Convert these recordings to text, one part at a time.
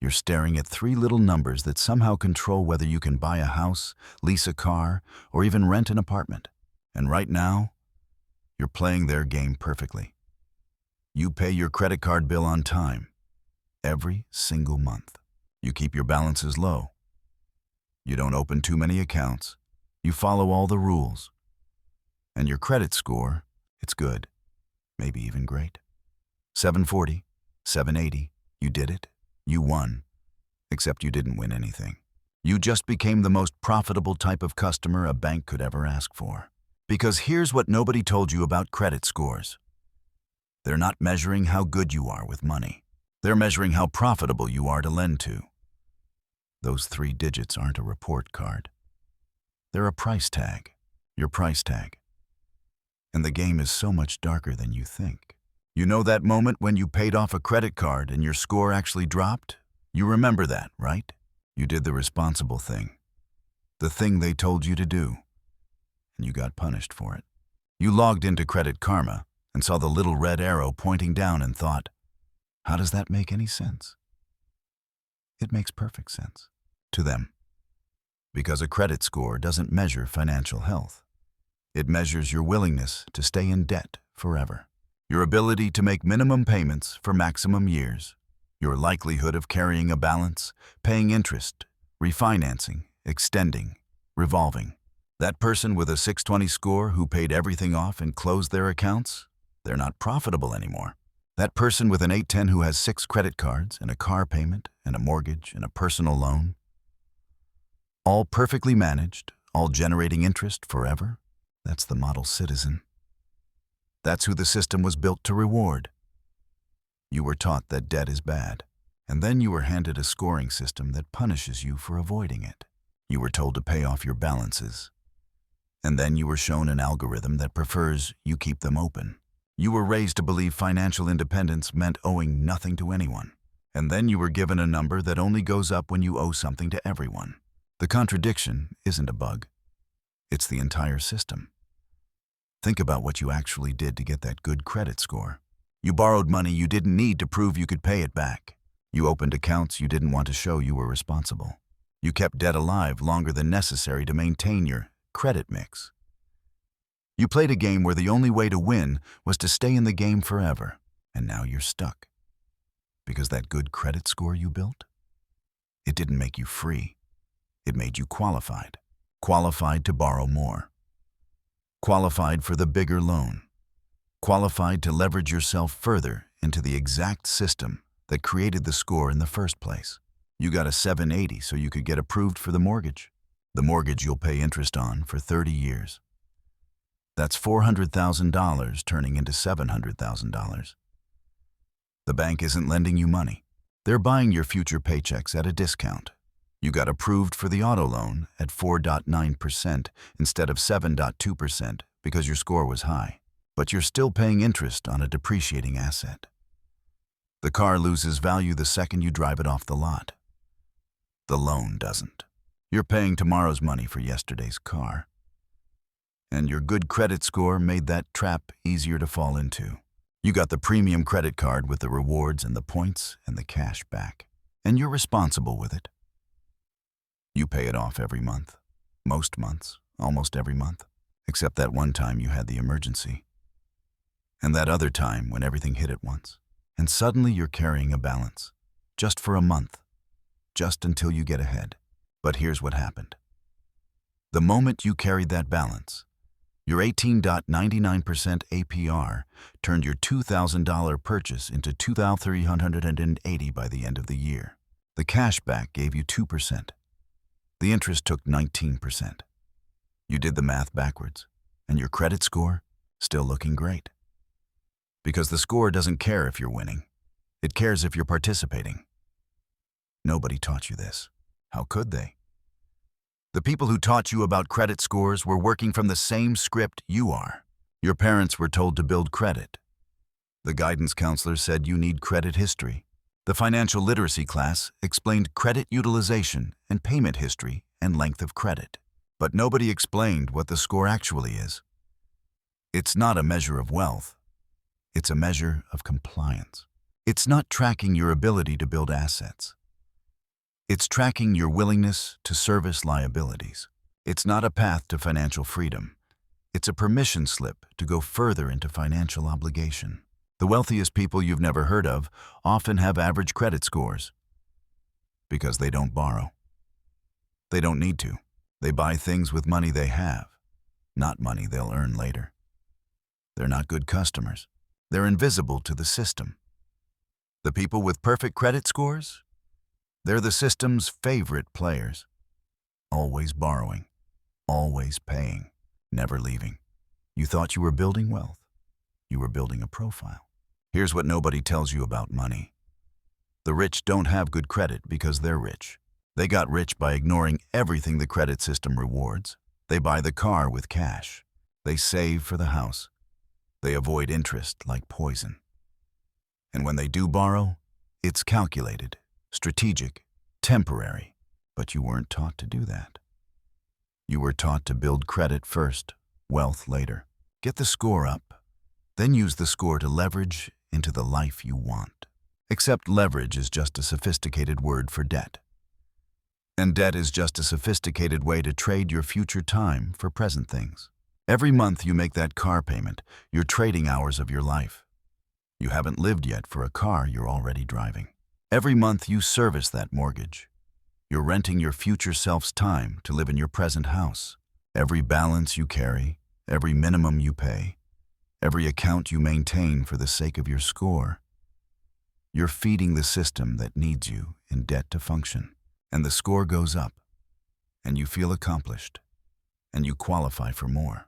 You're staring at three little numbers that somehow control whether you can buy a house, lease a car, or even rent an apartment. And right now, you're playing their game perfectly. You pay your credit card bill on time, every single month. You keep your balances low. You don't open too many accounts. You follow all the rules. And your credit score, it's good, maybe even great. 740, 780, you did it. You won. Except you didn't win anything. You just became the most profitable type of customer a bank could ever ask for. Because here's what nobody told you about credit scores. They're not measuring how good you are with money. They're measuring how profitable you are to lend to. Those 3 digits aren't a report card. They're a price tag, your price tag. And the game is so much darker than you think. You know that moment when you paid off a credit card and your score actually dropped? You remember that, right? You did the responsible thing. The thing they told you to do. And you got punished for it. You logged into Credit Karma and saw the little red arrow pointing down and thought, how does that make any sense? It makes perfect sense to them. Because a credit score doesn't measure financial health. It measures your willingness to stay in debt forever. Your ability to make minimum payments for maximum years, your likelihood of carrying a balance, paying interest, refinancing, extending, revolving. That person with a 620 score who paid everything off and closed their accounts, they're not profitable anymore. That person with an 810 who has 6 credit cards and a car payment and a mortgage and a personal loan, all perfectly managed, all generating interest forever, that's the model citizen. That's who the system was built to reward. You were taught that debt is bad, and then you were handed a scoring system that punishes you for avoiding it. You were told to pay off your balances, and then you were shown an algorithm that prefers you keep them open. You were raised to believe financial independence meant owing nothing to anyone, and then you were given a number that only goes up when you owe something to everyone. The contradiction isn't a bug. It's the entire system. Think about what you actually did to get that good credit score. You borrowed money you didn't need to prove you could pay it back. You opened accounts you didn't want to show you were responsible. You kept debt alive longer than necessary to maintain your credit mix. You played a game where the only way to win was to stay in the game forever, and now you're stuck. Because that good credit score you built? It didn't make you free. It made you qualified. Qualified to borrow more. Qualified for the bigger loan. Qualified to leverage yourself further into the exact system that created the score in the first place. You got a 780 so you could get approved for the mortgage. The mortgage you'll pay interest on for 30 years. That's $400,000 turning into $700,000. The bank isn't lending you money. They're buying your future paychecks at a discount. You got approved for the auto loan at 4.9% instead of 7.2% because your score was high. But you're still paying interest on a depreciating asset. The car loses value the second you drive it off the lot. The loan doesn't. You're paying tomorrow's money for yesterday's car. And your good credit score made that trap easier to fall into. You got the premium credit card with the rewards and the points and the cash back. And you're responsible with it. You pay it off every month. Most months, almost every month. Except that one time you had the emergency. And that other time when everything hit at once. And suddenly you're carrying a balance. Just for a month. Just until you get ahead. But here's what happened. The moment you carried that balance, your 18.99% APR turned your $2,000 purchase into $2,380 by the end of the year. The cashback gave you 2%. The interest took 19%. You did the math backwards, and your credit score still looking great. Because the score doesn't care if you're winning. It cares if you're participating. Nobody taught you this. How could they? The people who taught you about credit scores were working from the same script you are. Your parents were told to build credit. The guidance counselor said you need credit history. The financial literacy class explained credit utilization and payment history and length of credit. But nobody explained what the score actually is. It's not a measure of wealth. It's a measure of compliance. It's not tracking your ability to build assets. It's tracking your willingness to service liabilities. It's not a path to financial freedom. It's a permission slip to go further into financial obligation. The wealthiest people you've never heard of often have average credit scores because they don't borrow. They don't need to. They buy things with money they have, not money they'll earn later. They're not good customers. They're invisible to the system. The people with perfect credit scores? They're the system's favorite players. Always borrowing, always paying, never leaving. You thought you were building wealth. You were building a profile. Here's what nobody tells you about money. The rich don't have good credit because they're rich. They got rich by ignoring everything the credit system rewards. They buy the car with cash. They save for the house. They avoid interest like poison. And when they do borrow, it's calculated, strategic, temporary. But you weren't taught to do that. You were taught to build credit first, wealth later. Get the score up, then use the score to leverage into the life you want. Except leverage is just a sophisticated word for debt. And debt is just a sophisticated way to trade your future time for present things. Every month you make that car payment, you're trading hours of your life. You haven't lived yet for a car you're already driving. Every month you service that mortgage. You're renting your future self's time to live in your present house. Every balance you carry, every minimum you pay, every account you maintain for the sake of your score, you're feeding the system that needs you in debt to function. And the score goes up, and you feel accomplished, and you qualify for more.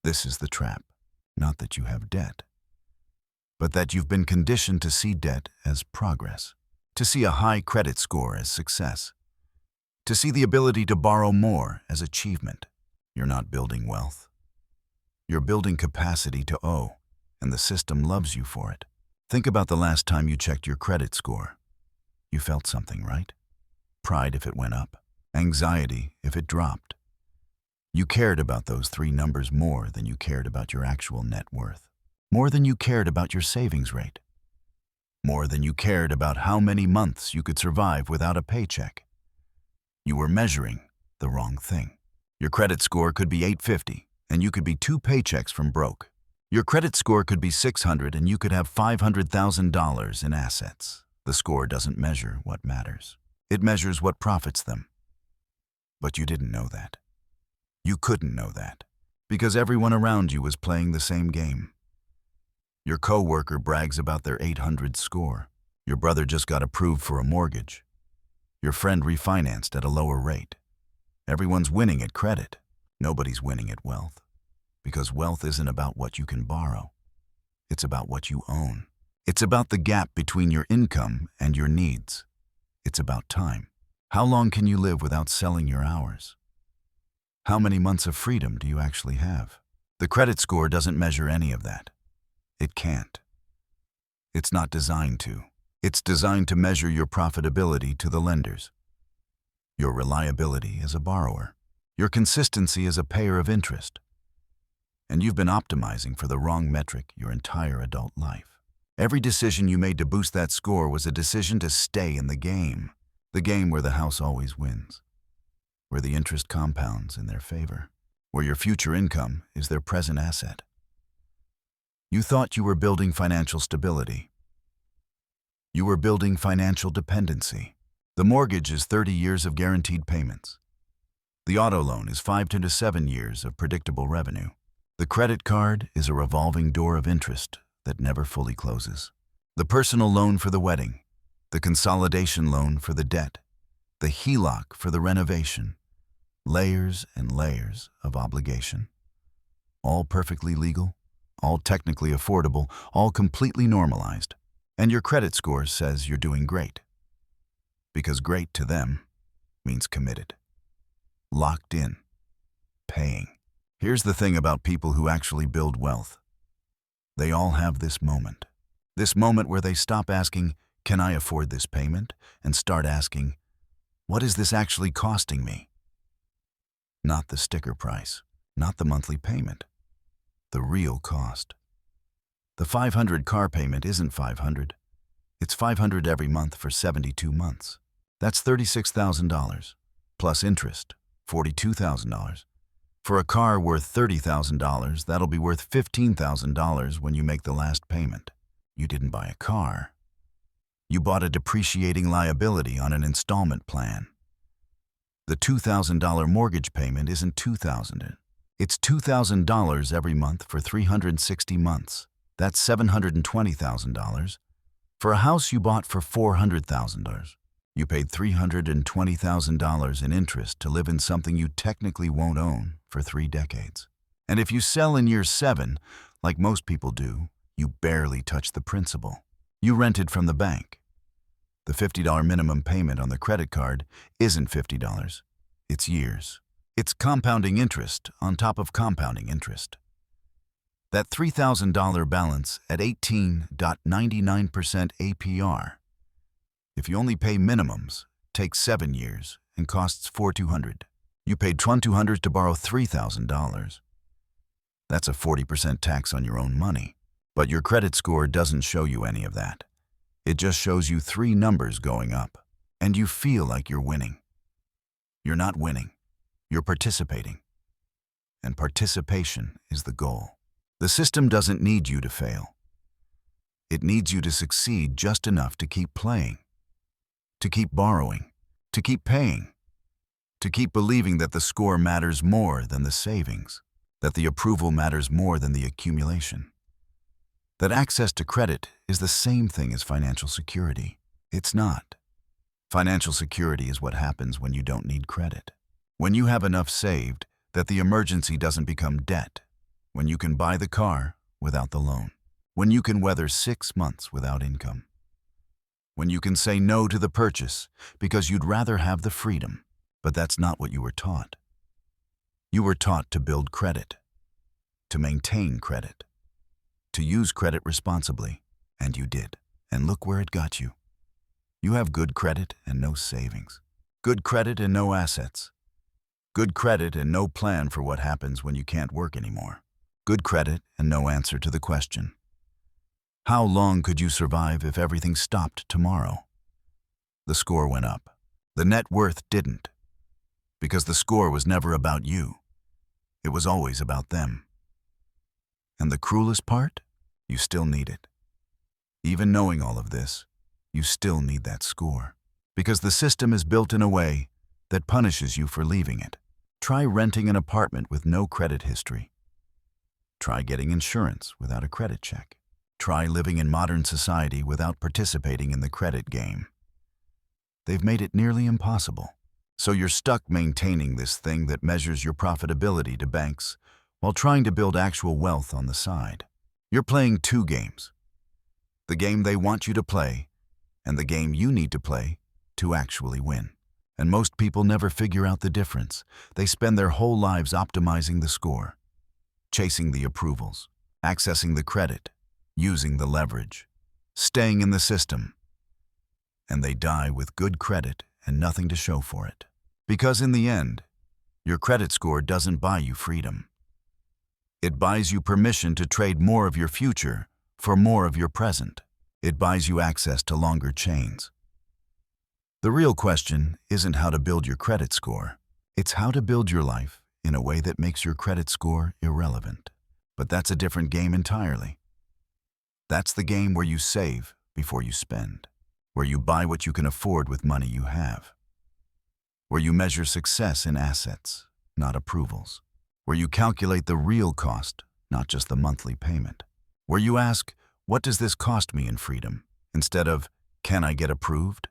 This is the trap, not that you have debt, but that you've been conditioned to see debt as progress, to see a high credit score as success, to see the ability to borrow more as achievement. You're not building wealth. You're building capacity to owe, and the system loves you for it. Think about the last time you checked your credit score. You felt something, right? Pride if it went up, anxiety if it dropped. You cared about those three numbers more than you cared about your actual net worth, more than you cared about your savings rate, more than you cared about how many months you could survive without a paycheck. You were measuring the wrong thing. Your credit score could be 850, and you could be 2 paychecks from broke. Your credit score could be 600, and you could have $500,000 in assets. The score doesn't measure what matters. It measures what profits them. But you didn't know that. You couldn't know that, because everyone around you was playing the same game. Your coworker brags about their 800 score. Your brother just got approved for a mortgage. Your friend refinanced at a lower rate. Everyone's winning at credit. Nobody's winning at wealth, because wealth isn't about what you can borrow. It's about what you own. It's about the gap between your income and your needs. It's about time. How long can you live without selling your hours? How many months of freedom do you actually have? The credit score doesn't measure any of that. It can't. It's not designed to. It's designed to measure your profitability to the lenders, your reliability as a borrower, your consistency as a payer of interest. And you've been optimizing for the wrong metric your entire adult life. Every decision you made to boost that score was a decision to stay in the game where the house always wins, where the interest compounds in their favor, where your future income is their present asset. You thought you were building financial stability. You were building financial dependency. The mortgage is 30 years of guaranteed payments. The auto loan is 5 to 7 years of predictable revenue. The credit card is a revolving door of interest that never fully closes. The personal loan for the wedding, the consolidation loan for the debt, the HELOC for the renovation, layers and layers of obligation. All perfectly legal, all technically affordable, all completely normalized. And your credit score says you're doing great. Because great to them means committed, locked in, paying. Here's the thing about people who actually build wealth. They all have this moment where they stop asking, "Can I afford this payment?" and start asking, "What is this actually costing me?" Not the sticker price, not the monthly payment, the real cost. The 500 car payment isn't 500. It's 500 every month for 72 months. That's $36,000, plus interest, $42,000. For a car worth $30,000, that'll be worth $15,000 when you make the last payment. You didn't buy a car. You bought a depreciating liability on an installment plan. The $2,000 mortgage payment isn't $2,000. It's $2,000 every month for 360 months. That's $720,000. For a house you bought for $400,000, you paid $320,000 in interest to live in something you technically won't own for 3 decades. And if you sell in year 7, like most people do, you barely touch the principal. You rented from the bank. The $50 minimum payment on the credit card isn't $50. It's years. It's compounding interest on top of compounding interest. That $3,000 balance at 18.99% APR, if you only pay minimums, takes 7 years and costs $4,200. You paid $2,200 to borrow $3,000. That's a 40% tax on your own money. But your credit score doesn't show you any of that. It just shows you 3 numbers going up, and you feel like you're winning. You're not winning. You're participating. And participation is the goal. The system doesn't need you to fail. It needs you to succeed just enough to keep playing, to keep borrowing, to keep paying, to keep believing that the score matters more than the savings, that the approval matters more than the accumulation, that access to credit is the same thing as financial security. It's not. Financial security is what happens when you don't need credit. When you have enough saved that the emergency doesn't become debt. When you can buy the car without the loan. When you can weather 6 months without income. When you can say no to the purchase because you'd rather have the freedom. But that's not what you were taught. You were taught to build credit, to maintain credit, to use credit responsibly, and you did. And look where it got you. You have good credit and no savings. Good credit and no assets. Good credit and no plan for what happens when you can't work anymore. Good credit and no answer to the question, how long could you survive if everything stopped tomorrow? The score went up. The net worth didn't. Because the score was never about you. It was always about them. And the cruelest part? You still need it. Even knowing all of this, you still need that score. Because the system is built in a way that punishes you for leaving it. Try renting an apartment with no credit history. Try getting insurance without a credit check. Try living in modern society without participating in the credit game. They've made it nearly impossible. So you're stuck maintaining this thing that measures your profitability to banks while trying to build actual wealth on the side. You're playing 2 games. The game they want you to play and the game you need to play to actually win. And most people never figure out the difference. They spend their whole lives optimizing the score, chasing the approvals, accessing the credit, using the leverage, staying in the system. And they die with good credit and nothing to show for it. Because in the end, your credit score doesn't buy you freedom. It buys you permission to trade more of your future for more of your present. It buys you access to longer chains. The real question isn't how to build your credit score. It's how to build your life in a way that makes your credit score irrelevant. But that's a different game entirely. That's the game where you save before you spend, where you buy what you can afford with money you have, where you measure success in assets, not approvals, where you calculate the real cost, not just the monthly payment, where you ask, what does this cost me in freedom, instead of, can I get approved?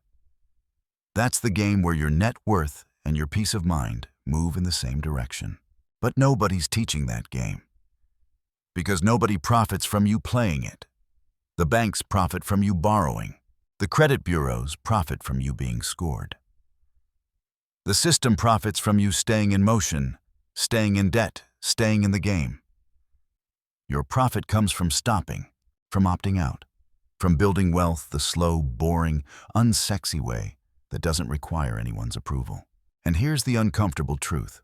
That's the game where your net worth and your peace of mind move in the same direction. But nobody's teaching that game. Because nobody profits from you playing it. The banks profit from you borrowing. The credit bureaus profit from you being scored. The system profits from you staying in motion, staying in debt, staying in the game. Your profit comes from stopping, from opting out, from building wealth the slow, boring, unsexy way that doesn't require anyone's approval. And here's the uncomfortable truth.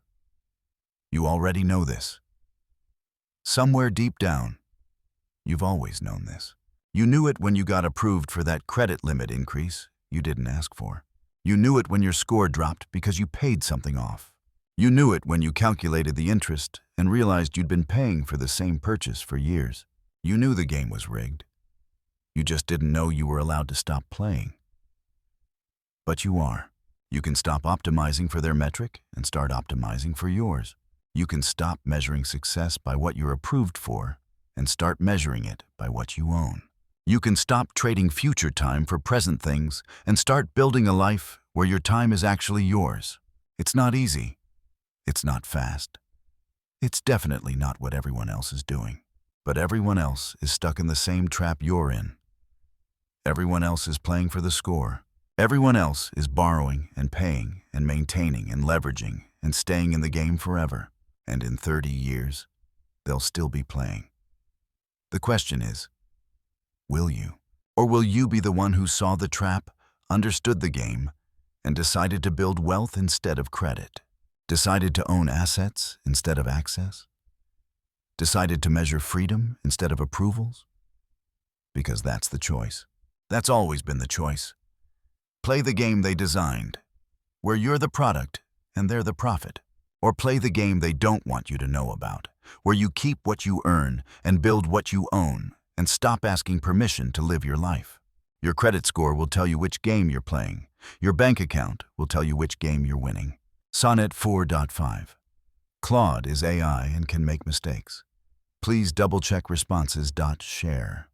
You already know this. Somewhere deep down, you've always known this. You knew it when you got approved for that credit limit increase you didn't ask for. You knew it when your score dropped because you paid something off. You knew it when you calculated the interest and realized you'd been paying for the same purchase for years. You knew the game was rigged. You just didn't know you were allowed to stop playing. But you are. You can stop optimizing for their metric and start optimizing for yours. You can stop measuring success by what you're approved for and start measuring it by what you own. You can stop trading future time for present things and start building a life where your time is actually yours. It's not easy. It's not fast. It's definitely not what everyone else is doing. But everyone else is stuck in the same trap you're in. Everyone else is playing for the score. Everyone else is borrowing and paying and maintaining and leveraging and staying in the game forever. And in 30 years, they'll still be playing. The question is, will you? Or will you be the one who saw the trap, understood the game, and decided to build wealth instead of credit? Decided to own assets instead of access? Decided to measure freedom instead of approvals? Because that's the choice. That's always been the choice. Play the game they designed, where you're the product and they're the profit. Or play the game they don't want you to know about, where you keep what you earn and build what you own and stop asking permission to live your life. Your credit score will tell you which game you're playing. Your bank account will tell you which game you're winning. Sonnet 4.5. Claude is AI and can make mistakes. Please double-check responses. Share.